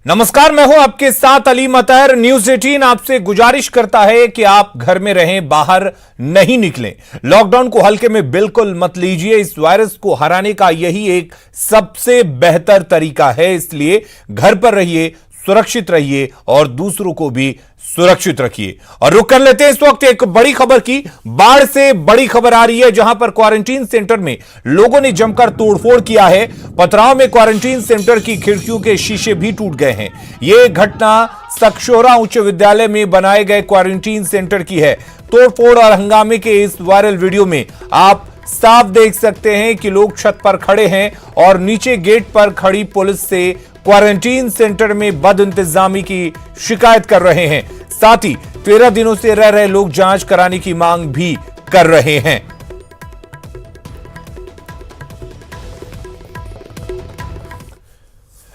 नमस्कार, मैं हूं आपके साथ अली मतहर। न्यूज 18 आपसे गुजारिश करता है कि आप घर में रहें, बाहर नहीं निकलें। लॉकडाउन को हल्के में बिल्कुल मत लीजिए। इस वायरस को हराने का यही एक सबसे बेहतर तरीका है। इसलिए घर पर रहिए, सुरक्षित रहिए और दूसरों को भी सुरक्षित रखिए। और रुक कर लेते हैं इस वक्त एक बड़ी खबर की। बाढ़ से बड़ी खबर आ रही है, जहां पर क्वारंटीन सेंटर में लोगों ने जमकर तोड़फोड़ किया है। पथराव में क्वारंटीन सेंटर की खिड़कियों के शीशे भी टूट गए हैं। यह घटना सकशोरा उच्च विद्यालय में बनाए गए क्वारंटीन सेंटर की है। तोड़फोड़ और हंगामे के इस वायरल वीडियो में आप साफ देख सकते हैं कि लोग छत पर खड़े हैं और नीचे गेट पर खड़ी पुलिस से क्वारंटीन सेंटर में बदइंतजामी की शिकायत कर रहे हैं। साथ ही 13 दिनों से रह रहे लोग जांच कराने की मांग भी कर रहे हैं।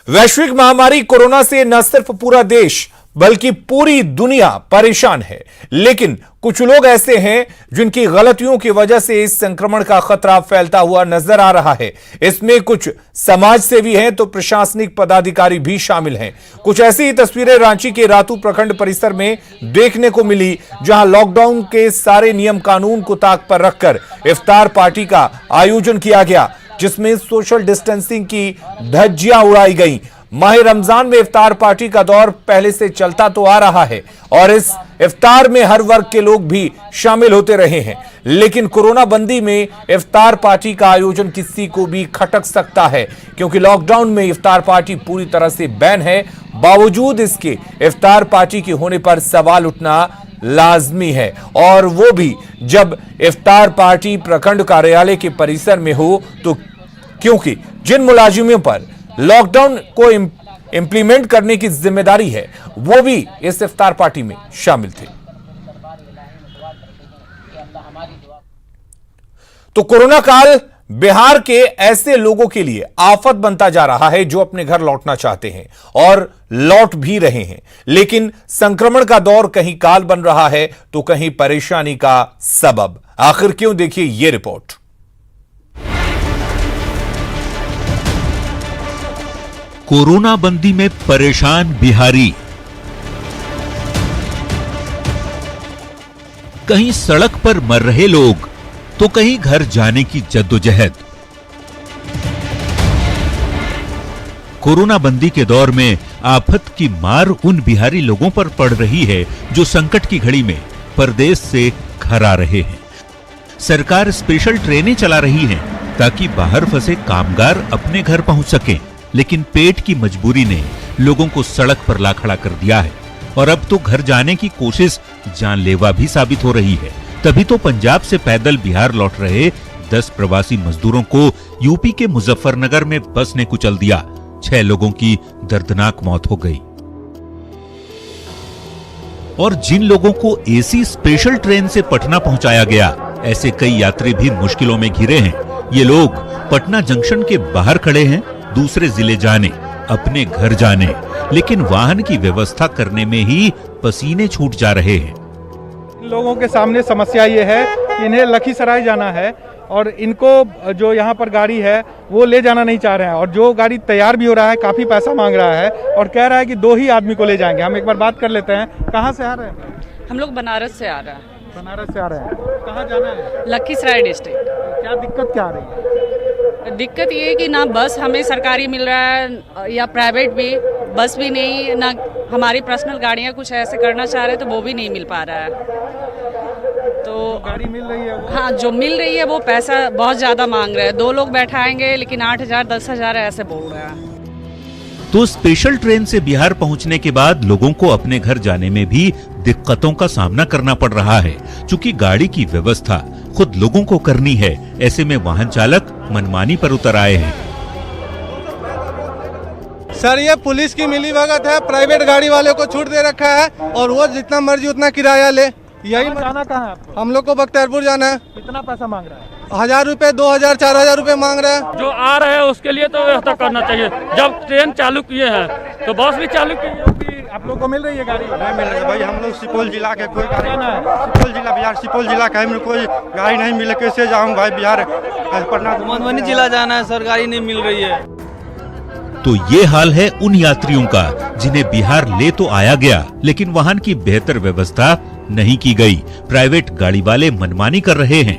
वैश्विक महामारी कोरोना से न सिर्फ पूरा देश बल्कि पूरी दुनिया परेशान है, लेकिन कुछ लोग ऐसे हैं जिनकी गलतियों की वजह से इस संक्रमण का खतरा फैलता हुआ नजर आ रहा है। इसमें कुछ समाज सेवी हैं तो प्रशासनिक पदाधिकारी भी शामिल हैं। कुछ ऐसी ही तस्वीरें रांची के रातू प्रखंड परिसर में देखने को मिली, जहां लॉकडाउन के सारे नियम कानून को ताक पर रखकर इफ्तार पार्टी का आयोजन किया गया, जिसमें सोशल डिस्टेंसिंग की धज्जियां उड़ाई गई। माह रमजान में इफ्तार पार्टी का दौर पहले से चलता तो आ रहा है और इस इफ्तार में हर वर्ग के लोग भी शामिल होते रहे हैं, लेकिन कोरोना बंदी में इफ्तार पार्टी का आयोजन किसी को भी खटक सकता है, क्योंकि लॉकडाउन में इफ्तार पार्टी पूरी तरह से बैन है। बावजूद इसके इफ्तार पार्टी के होने पर सवाल उठना लाजमी है, और वो भी जब इफ्तार पार्टी प्रखंड कार्यालय के परिसर में हो, तो क्योंकि जिन मुलाजिमों पर लॉकडाउन को इंप्लीमेंट करने की जिम्मेदारी है, वो भी इस इफ्तार पार्टी में शामिल थे। तो कोरोना काल बिहार के ऐसे लोगों के लिए आफत बनता जा रहा है जो अपने घर लौटना चाहते हैं और लौट भी रहे हैं, लेकिन संक्रमण का दौर कहीं काल बन रहा है तो कहीं परेशानी का सबब। आखिर क्यों, देखिए यह रिपोर्ट। कोरोना बंदी में परेशान बिहारी। कहीं सड़क पर मर रहे लोग तो कहीं घर जाने की जद्दोजहद। कोरोना बंदी के दौर में आफत की मार उन बिहारी लोगों पर पड़ रही है जो संकट की घड़ी में परदेश से घर आ रहे हैं। सरकार स्पेशल ट्रेनें चला रही है ताकि बाहर फंसे कामगार अपने घर पहुंच सकें, लेकिन पेट की मजबूरी ने लोगों को सड़क पर ला खड़ा कर दिया है और अब तो घर जाने की कोशिश जानलेवा भी साबित हो रही है। तभी तो पंजाब से पैदल बिहार लौट रहे 10 प्रवासी मजदूरों को यूपी के मुजफ्फरनगर में बस ने कुचल दिया। 6 लोगों की दर्दनाक मौत हो गई और जिन लोगों को एसी स्पेशल ट्रेन से पटना पहुंचाया गया, ऐसे कई यात्री भी मुश्किलों में घिरे हैं। ये लोग पटना जंक्शन के बाहर खड़े हैं, दूसरे जिले जाने, अपने घर जाने, लेकिन वाहन की व्यवस्था करने में ही पसीने छूट जा रहे हैं। इन लोगों के सामने समस्या ये है कि इन्हें लखीसराय जाना है और इनको जो यहाँ पर गाड़ी है वो ले जाना नहीं चाह रहे हैं, और जो गाड़ी तैयार भी हो रहा है काफी पैसा मांग रहा है और कह रहा है कि 2 ही आदमी को ले जाएंगे। हम एक बार बात कर लेते हैं। कहाँ से आ रहे हैं? हम लोग बनारस से आ रहे हैं। बनारस से आ रहे हैं। कहाँ जाना है? लखीसराय डिस्ट्रिक्ट। क्या दिक्कत क्या आ रही है? दिक्कत ये है कि ना बस हमें सरकारी मिल रहा है या प्राइवेट भी, बस भी नहीं, ना हमारी पर्सनल गाड़ियाँ कुछ ऐसे करना चाह रहे तो वो भी नहीं मिल पा रहा है। तो गाड़ी मिल रही है? हाँ, जो मिल रही है वो पैसा बहुत ज़्यादा मांग रहे हैं। 2 लोग बैठाएंगे लेकिन 8,000 10,000 ऐसे बोल रहे हैं। तो स्पेशल ट्रेन से बिहार पहुंचने के बाद लोगों को अपने घर जाने में भी दिक्कतों का सामना करना पड़ रहा है, क्योंकि गाड़ी की व्यवस्था खुद लोगों को करनी है। ऐसे में वाहन चालक मनमानी पर उतर आए हैं। सर, ये पुलिस की मिलीभगत है। प्राइवेट गाड़ी वाले को छूट दे रखा है और वो जितना मर्जी उतना किराया ले। यही जाना कहाँ है आपको? हम लोग को बख्तियारपुर जाना है। कितना पैसा मांग रहा है? 1000 रुपए, 2000, 4000 रुपए मांग रहा है। जो आ रहे हैं उसके लिए तो व्यवस्था करना चाहिए। जब ट्रेन चालू किए हैं तो बस भी चालू किए हैं। आप लोग को मिल रही है गाड़ी? नहीं मिल रही है भाई। हम लोग सुपौल जिला के, कोई गाड़ी सुपौल जिला बिहार सुपौल जिला का है, कोई गाड़ी नहीं मिले, कैसे जाऊँ भाई बिहार? पटना मधुबनी जिला जाना है सर, गाड़ी नहीं मिल रही है। तो ये हाल है उन यात्रियों का जिन्हें बिहार ले तो आया गया, लेकिन वाहन की बेहतर व्यवस्था नहीं की गई। प्राइवेट गाड़ी वाले मनमानी कर रहे हैं।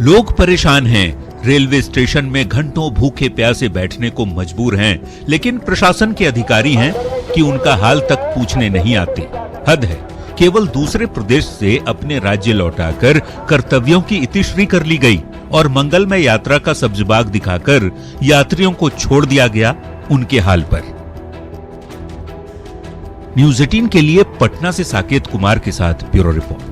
लोग परेशान हैं। रेलवे स्टेशन में घंटों भूखे प्यासे बैठने को मजबूर हैं, लेकिन प्रशासन के अधिकारी हैं कि उनका हाल तक पूछने नहीं आते। हद है, केवल दूसरे प्रदेश से अपने राज्य लौटाकर कर्तव्यों की इतिश्री कर ली गई और मंगलमय यात्रा का सब्जबाग दिखाकर यात्रियों को छोड़ दिया गया उनके हाल पर। न्यूज़ 18 के लिए पटना से साकेत कुमार के साथ ब्यूरो रिपोर्ट।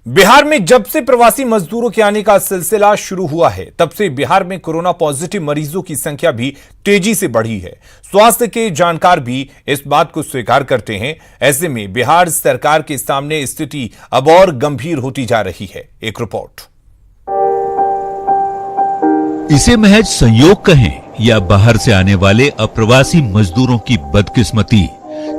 बिहार में जब से प्रवासी मजदूरों के आने का सिलसिला शुरू हुआ है, तब से बिहार में कोरोना पॉजिटिव मरीजों की संख्या भी तेजी से बढ़ी है। स्वास्थ्य के जानकार भी इस बात को स्वीकार करते हैं। ऐसे में बिहार सरकार के सामने स्थिति अब और गंभीर होती जा रही है। एक रिपोर्ट। इसे महज संयोग कहें या बाहर से आने वाले अप्रवासी मजदूरों की बदकिस्मती,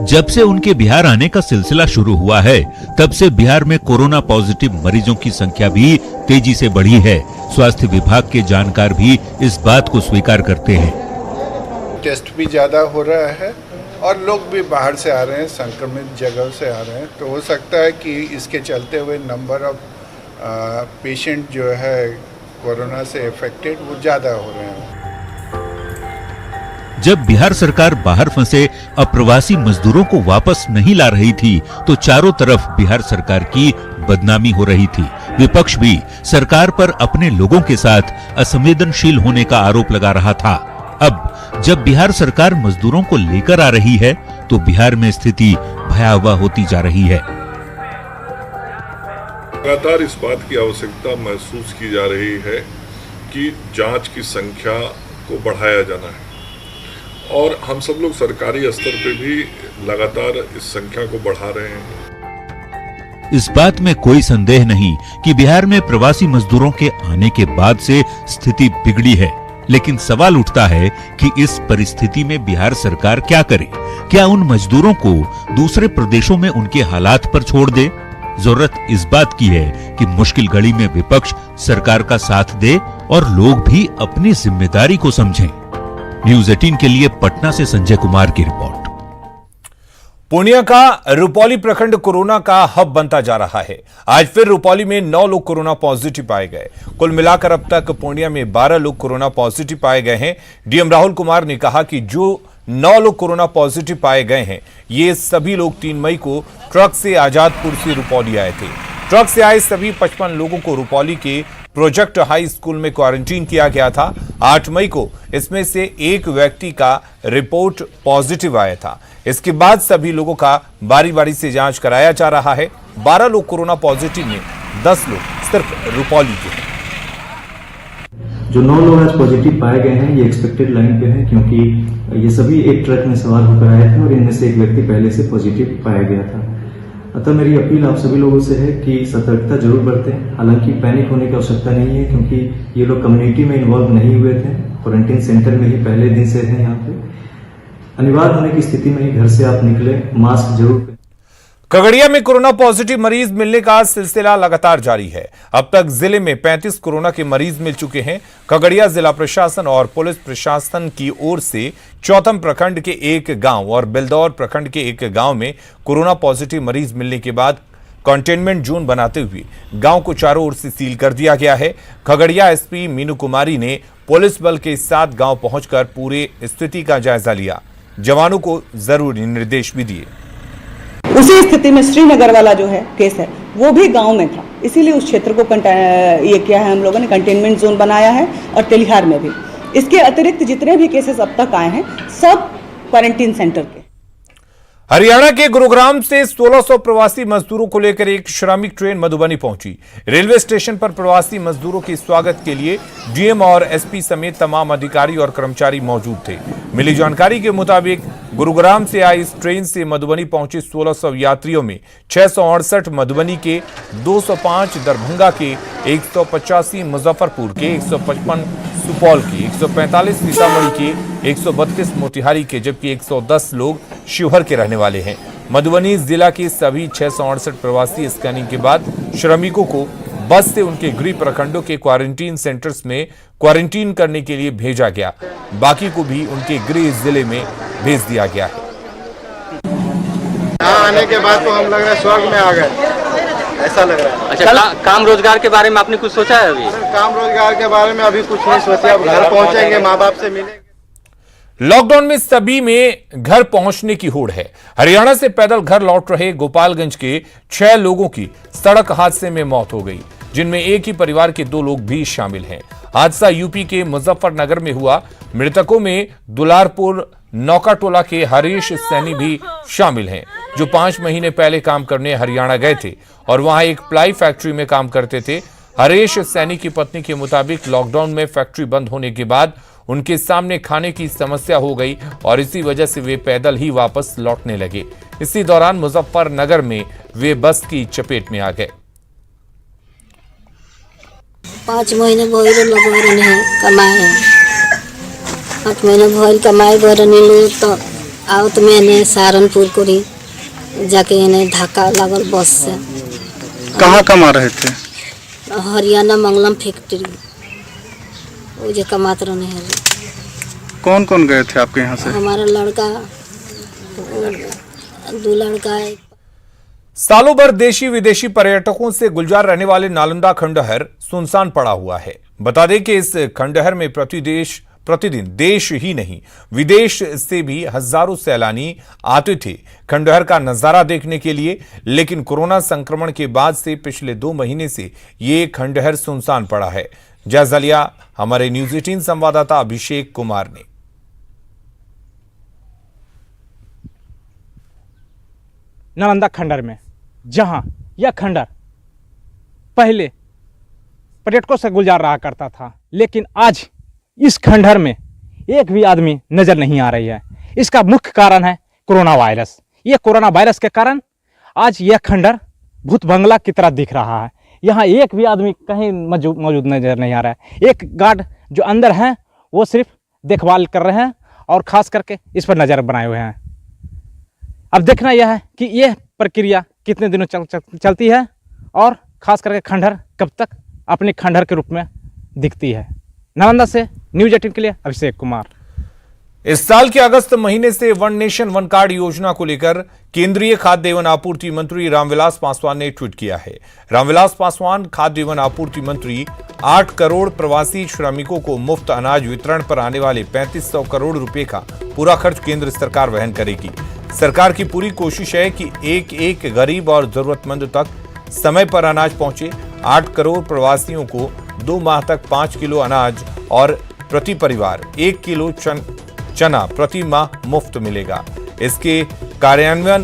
जब से उनके बिहार आने का सिलसिला शुरू हुआ है, तब से बिहार में कोरोना पॉजिटिव मरीजों की संख्या भी तेजी से बढ़ी है। स्वास्थ्य विभाग के जानकार भी इस बात को स्वीकार करते हैं। टेस्ट भी ज्यादा हो रहा है और लोग भी बाहर से आ रहे हैं, संक्रमित जगह से आ रहे हैं, तो हो सकता है कि इसके चलते हुए नंबर ऑफ पेशेंट जो है कोरोना से अफेक्टेड वो ज्यादा हो रहे हैं। जब बिहार सरकार बाहर फंसे अप्रवासी मजदूरों को वापस नहीं ला रही थी, तो चारों तरफ बिहार सरकार की बदनामी हो रही थी। विपक्ष भी सरकार पर अपने लोगों के साथ असंवेदनशील होने का आरोप लगा रहा था। अब जब बिहार सरकार मजदूरों को लेकर आ रही है, तो बिहार में स्थिति भयावह होती जा रही है। लगातार इस बात की आवश्यकता महसूस की जा रही है कि जांच की संख्या को बढ़ाया जाना है और हम सब लोग सरकारी स्तर पे भी लगातार इस संख्या को बढ़ा रहे हैं। इस बात में कोई संदेह नहीं कि बिहार में प्रवासी मजदूरों के आने के बाद से स्थिति बिगड़ी है, लेकिन सवाल उठता है कि इस परिस्थिति में बिहार सरकार क्या करे? क्या उन मजदूरों को दूसरे प्रदेशों में उनके हालात पर छोड़ दे? जरूरत इस बात की है कि मुश्किल घड़ी में विपक्ष सरकार का साथ दे और लोग भी अपनी जिम्मेदारी को समझें। न्यूज़ 18 के लिए पटना से संजय कुमार की रिपोर्ट। पूर्णिया का रुपौली प्रखंड कोरोना का हब बनता जा रहा है। आज फिर रुपौली में 9 लोग कोरोना पॉजिटिव पाए गए। कुल मिलाकर अब तक पूर्णिया में 12 लोग कोरोना पॉजिटिव पाए गए हैं। डीएम राहुल कुमार ने कहा कि जो 9 लोग कोरोना पॉजिटिव पाए गए हैं, ये सभी लोग 3 मई को ट्रक से आजादपुर से रुपौली आए थे। ट्रक से आए सभी 55 लोगों को रुपौली के प्रोजेक्ट हाई स्कूल में क्वारंटीन किया गया था। 8 मई को इसमें से एक व्यक्ति का रिपोर्ट पॉजिटिव आया था। इसके बाद सभी लोगों का बारी बारी से जांच कराया जा रहा है। 12 लोग कोरोना पॉजिटिव में 10 लोग सिर्फ रुपौली के हैं। जो 9 लोग आज पॉजिटिव पाए गए हैं, ये एक्सपेक्टेड लाइन पे हैं, क्योंकि ये सभी एक ट्रक में सवार होकर आए थे और इनमें से एक व्यक्ति पहले से पॉजिटिव पाया गया था। अतः मेरी अपील आप सभी लोगों से है कि सतर्कता जरूर बरतें। हालांकि पैनिक होने की आवश्यकता नहीं है, क्योंकि ये लोग कम्युनिटी में इन्वॉल्व नहीं हुए थे, क्वारंटीन सेंटर में ही पहले दिन से हैं यहाँ पे। अनिवार्य होने की स्थिति में ही घर से आप निकले, मास्क जरूर। खगड़िया में कोरोना पॉजिटिव मरीज मिलने का सिलसिला लगातार जारी है। अब तक जिले में 35 कोरोना के मरीज मिल चुके हैं। खगड़िया जिला प्रशासन और पुलिस प्रशासन की ओर से चौथम प्रखंड के एक गांव और बेलदौर प्रखंड के एक गांव में कोरोना पॉजिटिव मरीज मिलने के बाद कंटेनमेंट जोन बनाते हुए गांव को चारों ओर से सील कर दिया गया है। खगड़िया एसपी मीनू कुमारी ने पुलिस बल के साथ गांव पहुंचकर पूरे स्थिति का जायजा लिया। जवानों को जरूरी निर्देश भी दिए। उसी स्थिति में श्रीनगर वाला जो है केस है, वो भी गांव में था, इसीलिए उस क्षेत्र को ये किया है, हम लोगों ने कंटेनमेंट जोन बनाया है। और तेलिहार में भी इसके अतिरिक्त जितने भी केसेस अब तक आए हैं, सब क्वारंटीन सेंटर के। हरियाणा के गुरुग्राम से 1600 प्रवासी मजदूरों को लेकर एक श्रमिक ट्रेन मधुबनी पहुंची। रेलवे स्टेशन पर प्रवासी मजदूरों के स्वागत के लिए डीएम और एसपी समेत तमाम अधिकारी और कर्मचारी मौजूद थे। मिली जानकारी के मुताबिक गुरुग्राम से आई इस ट्रेन से मधुबनी पहुंचे 1600 यात्रियों में 668 मधुबनी के, 205 दरभंगा के, 185 मुजफ्फरपुर के, 155 सुपौल के, 145 सीतामढ़ी के, 132 मोतिहारी के, जबकि 110 लोग शिवहर के रहने वाले हैं। मधुबनी जिला के सभी 668 प्रवासी स्कैनिंग के बाद श्रमिकों को बस से उनके गृह प्रखंडों के क्वारंटीन सेंटर्स में क्वारंटीन करने के लिए भेजा गया। बाकी को भी उनके गृह जिले में भेज दिया गया है। यहाँ आने के बाद तो हम लग रहा है स्वर्ग में आ गए, ऐसा लग रहा है। अच्छा, काम रोजगार के बारे में आपने कुछ सोचा है अभी? काम रोजगार के बारे में अभी कुछ नहीं सोचा। अब घर पहुंचेंगे, माँ बाप से मिलेंगे। लॉकडाउन में सभी में घर पहुंचने की होड़ है। हरियाणा से पैदल घर लौट रहे गोपालगंज के 6 लोगों की सड़क हादसे में मौत हो गई, जिनमें एक ही परिवार के 2 लोग भी शामिल हैं। हादसा यूपी के मुजफ्फरनगर में हुआ। मृतकों में दुलारपुर नौकाटोला के हरीश सैनी भी शामिल हैं, जो 5 महीने पहले काम करने हरियाणा गए थे और वहां एक प्लाई फैक्ट्री में काम करते थे। हरीश सैनी की पत्नी के मुताबिक लॉकडाउन में फैक्ट्री बंद होने के बाद उनके सामने खाने की समस्या हो गई और इसी वजह से वे पैदल ही वापस लौटने लगे। इसी दौरान मुजफ्फरनगर में वे बस की चपेट में आ गए। 5 महीने भइल लगभग कमाए, 5 महीने भइल कमाए गरनी तो आवत मैंने सहारनपुर कोरी जाके इन्हें धक्का लगल बस से। कहाँ कमा रहे थे? हरियाणा मंगलम फैक्ट्री, वो जो कमाते रहने हैं। कौन कौन गए थे आपके यहाँ से? हमारा लड़का, 2 लड़का है। सालों भर देशी विदेशी पर्यटकों से गुलजार रहने वाले नालंदा खंडहर सुनसान पड़ा हुआ है। बता दें कि इस खंडहर में प्रतिदिन देश ही नहीं विदेश से भी हजारों सैलानी आते थे खंडहर का नजारा देखने के लिए, लेकिन कोरोना संक्रमण के बाद से पिछले 2 महीने से ये खंडहर सुनसान पड़ा है। जायजा लिया हमारे न्यूज 18 संवाददाता अभिषेक कुमार ने। नालंदा खंडहर में, जहां यह खंडहर पहले पर्यटकों से गुलजार रहा करता था, लेकिन आज इस खंडहर में एक भी आदमी नजर नहीं आ रही है। इसका मुख्य कारण है कोरोना वायरस। ये कोरोना वायरस के कारण आज यह खंडहर भूत बंगला की तरह दिख रहा है। यहाँ एक भी आदमी कहीं मौजूद नजर नहीं आ रहा है। एक गार्ड जो अंदर हैं वो सिर्फ देखभाल कर रहे हैं और खास करके इस पर नजर बनाए हुए हैं। अब देखना यह है कि यह प्रक्रिया कितने दिनों चलती है और खास करके खंडहर कब तक अपने खंडहर के रूप में दिखती है। नालंदा से न्यूज 18 के लिए अभिषेक कुमार। इस साल के अगस्त महीने से वन नेशन वन कार्ड योजना को लेकर केंद्रीय खाद्य एवं आपूर्ति मंत्री रामविलास पासवान ने ट्वीट किया है। रामविलास पासवान खाद्य एवं आपूर्ति मंत्री 8 करोड़ प्रवासी श्रमिकों को मुफ्त अनाज वितरण पर आने वाले 3500 करोड़ रुपए का पूरा खर्च केंद्र सरकार वहन करेगी। सरकार की पूरी कोशिश है कि एक गरीब और जरूरतमंद तक समय पर अनाज पहुंचे। 8 करोड़ प्रवासियों को 2 माह तक 5 किलो अनाज और प्रति परिवार 1 किलो चना प्रति माह मुफ्त मिलेगा। इसके कार्यान्वयन,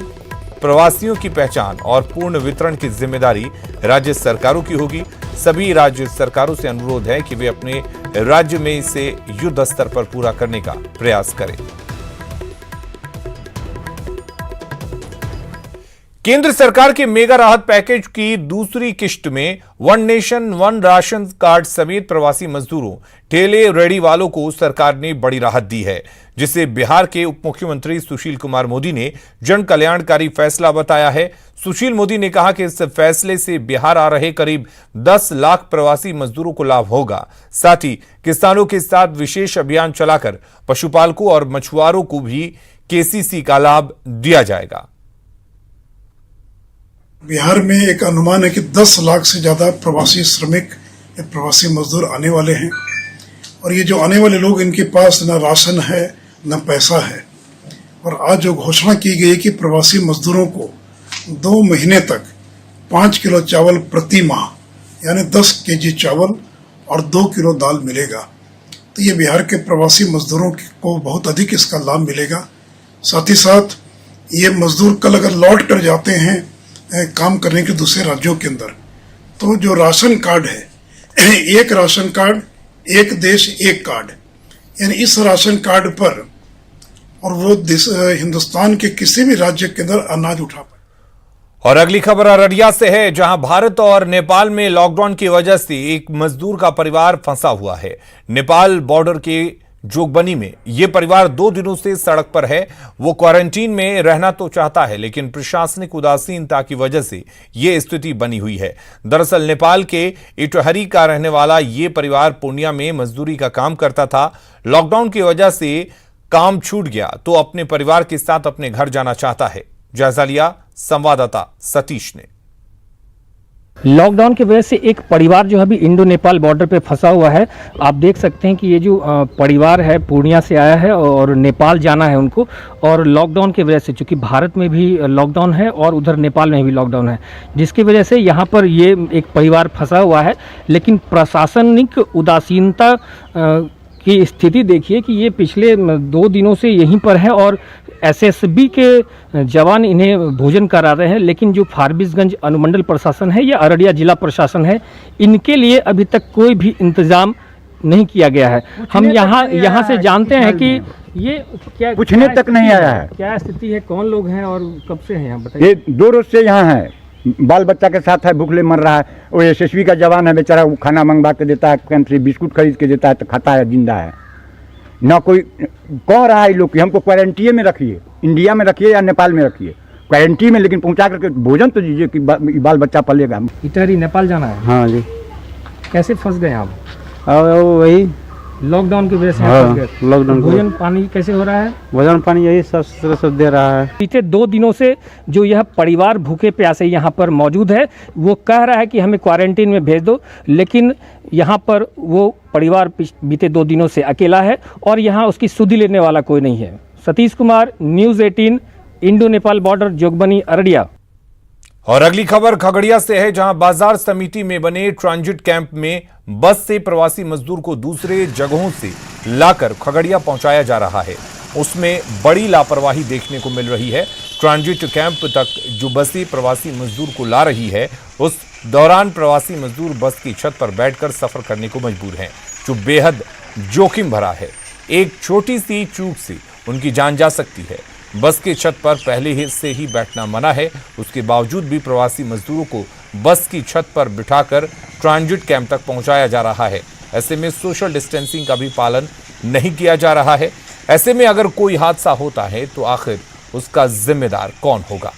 प्रवासियों की पहचान और पूर्ण वितरण की जिम्मेदारी राज्य सरकारों की होगी। सभी राज्य सरकारों से अनुरोध है कि वे अपने राज्य में इसे युद्ध स्तर पर पूरा करने का प्रयास करें। केंद्र सरकार के मेगा राहत पैकेज की दूसरी किश्त में one nation one ration card समेत प्रवासी मजदूरों, ठेले रेडी वालों को सरकार ने बड़ी राहत दी है, जिसे बिहार के उप मुख्यमंत्री सुशील कुमार मोदी ने जन कल्याणकारी फैसला बताया है। सुशील मोदी ने कहा कि इस फैसले से बिहार आ रहे करीब 10 लाख प्रवासी मजदूरों को लाभ होगा। साथ ही किसानों के साथ विशेष अभियान चलाकर पशुपालकों और मछुआरों को भी केसीसी का लाभ दिया जाएगा। बिहार में एक अनुमान है कि 10 लाख से ज़्यादा प्रवासी श्रमिक या प्रवासी मजदूर आने वाले हैं, और ये जो आने वाले लोग, इनके पास न राशन है न पैसा है। और आज जो घोषणा की गई है कि प्रवासी मजदूरों को 2 महीने तक 5 किलो चावल प्रति माह, यानी 10 केजी चावल और 2 किलो दाल मिलेगा, तो ये बिहार के प्रवासी मजदूरों को बहुत अधिक इसका लाभ मिलेगा। साथ ही साथ ये मजदूर कल अगर लौट कर जाते हैं काम करने के दूसरे राज्यों के अंदर, तो जो राशन कार्ड है, एक राशन कार्ड एक देश एक कार्ड, यानी इस राशन कार्ड पर और वो हिंदुस्तान के किसी भी राज्य के अंदर अनाज उठा पाए। और अगली खबर अररिया से है, जहां भारत और नेपाल में लॉकडाउन की वजह से एक मजदूर का परिवार फंसा हुआ है। नेपाल बॉर्डर के जोगबनी में ये परिवार 2 दिनों से सड़क पर है। वो क्वारंटीन में रहना तो चाहता है, लेकिन प्रशासनिक उदासीनता की वजह से ये स्थिति बनी हुई है। दरअसल नेपाल के इटहरी का रहने वाला ये परिवार पूर्णिया में मजदूरी का काम करता था। लॉकडाउन की वजह से काम छूट गया तो अपने परिवार के साथ अपने घर जाना चाहता है। जायजा लिया संवाददाता सतीश ने। लॉकडाउन की वजह से एक परिवार जो है अभी इंडो नेपाल बॉर्डर पे फंसा हुआ है। आप देख सकते हैं कि ये जो परिवार है पूर्णिया से आया है और नेपाल जाना है उनको, और लॉकडाउन की वजह से, चूँकि भारत में भी लॉकडाउन है और उधर नेपाल में भी लॉकडाउन है, जिसकी वजह से यहाँ पर ये एक परिवार फंसा हुआ है। लेकिन प्रशासनिक उदासीनता की स्थिति देखिए कि ये पिछले 2 दिनों से यहीं पर है और एसएसबी के जवान इन्हें भोजन करा रहे हैं। लेकिन जो फारबिसगंज अनुमंडल प्रशासन है या अररिया जिला प्रशासन है, इनके लिए अभी तक कोई भी इंतजाम नहीं किया गया है। हम यहाँ से जानते हैं कि ये क्या पूछने तक नहीं आया है। क्या स्थिति है, कौन लोग हैं और कब से हैं, बताइए। ये 2 रोज से यहाँ है, बाल बच्चा के साथ है, भूखले मर रहा है। वो एसएसबी का जवान है बेचारा, वो खाना मंगवा के देता है, कंट्री बिस्कुट खरीद के देता है तो खाता है, जिंदा है। ना कोई कह रहा है लोग कि हमको क्वारंटीन में रखिए, इंडिया में रखिए या नेपाल में रखिए, क्वारंटीन में, लेकिन पहुंचा करके भोजन तो दीजिए कि बाल बच्चा पलेगा। इटहरी नेपाल जाना है? हाँ जी। कैसे फंस गए आप? वही लॉकडाउन की वजह से। हाँ, लॉकडाउन। भोजन पानी कैसे हो रहा है? भोजन पानी यही सब दे रहा है। बीते 2 दिनों से जो यह परिवार भूखे प्यासे यहाँ पर मौजूद है, वो कह रहा है कि हमें क्वारंटीन में भेज दो, लेकिन यहाँ पर वो परिवार बीते 2 दिनों से अकेला है और यहाँ उसकी सुधि लेने वाला कोई नहीं है। Satish Kumar, news 18, Indo Nepal border, Jogbani, Araria. और अगली खबर खगड़िया से है, जहां बाजार समिति में बने ट्रांजिट कैंप में बस से प्रवासी मजदूर को दूसरे जगहों से लाकर खगड़िया पहुंचाया जा रहा है। उसमें बड़ी लापरवाही देखने को मिल रही है। ट्रांजिट कैंप तक जो बसें प्रवासी मजदूर को ला रही है, उस दौरान प्रवासी मजदूर बस की छत पर बैठकर सफर करने को मजबूर हैं, जो बेहद जोखिम भरा है। एक छोटी सी चूक से उनकी जान जा सकती है। बस के छत पर पहले से ही बैठना मना है, उसके बावजूद भी प्रवासी मजदूरों को बस की छत पर बिठाकर ट्रांजिट कैंप तक पहुंचाया जा रहा है। ऐसे में सोशल डिस्टेंसिंग का भी पालन नहीं किया जा रहा है। ऐसे में अगर कोई हादसा होता है तो आखिर उसका जिम्मेदार कौन होगा?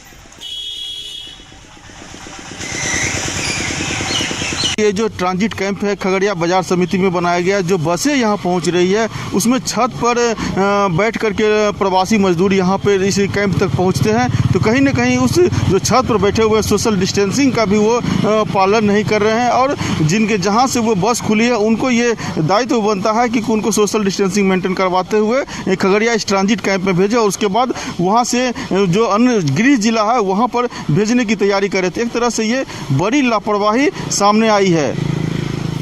ये जो ट्रांजिट कैंप है खगड़िया बाजार समिति में बनाया गया, जो बसें यहाँ पहुँच रही है उसमें छत पर बैठ करके प्रवासी मजदूर यहाँ पे इस कैंप तक पहुँचते हैं, तो कहीं ना कहीं उस जो छत पर बैठे हुए सोशल डिस्टेंसिंग का भी वो पालन नहीं कर रहे हैं। और जिनके जहाँ से वो बस खुली है उनको ये दायित्व बनता है कि उनको सोशल डिस्टेंसिंग मेंटेन करवाते हुए खगड़िया इस ट्रांजिट कैंप में भेजे और उसके बाद वहाँ से जो अन्य गृह जिला है वहाँ पर भेजने की तैयारी करे थे। एक तरह से ये बड़ी लापरवाही सामने आई है।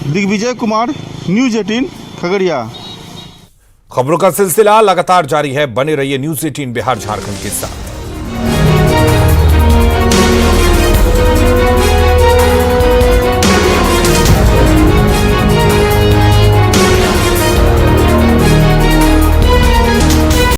दिग्विजय कुमार, न्यूज़ 18, खगड़िया। खबरों का सिलसिला लगातार जारी है, बने रहिए न्यूज़ 18 बिहार झारखंड के साथ।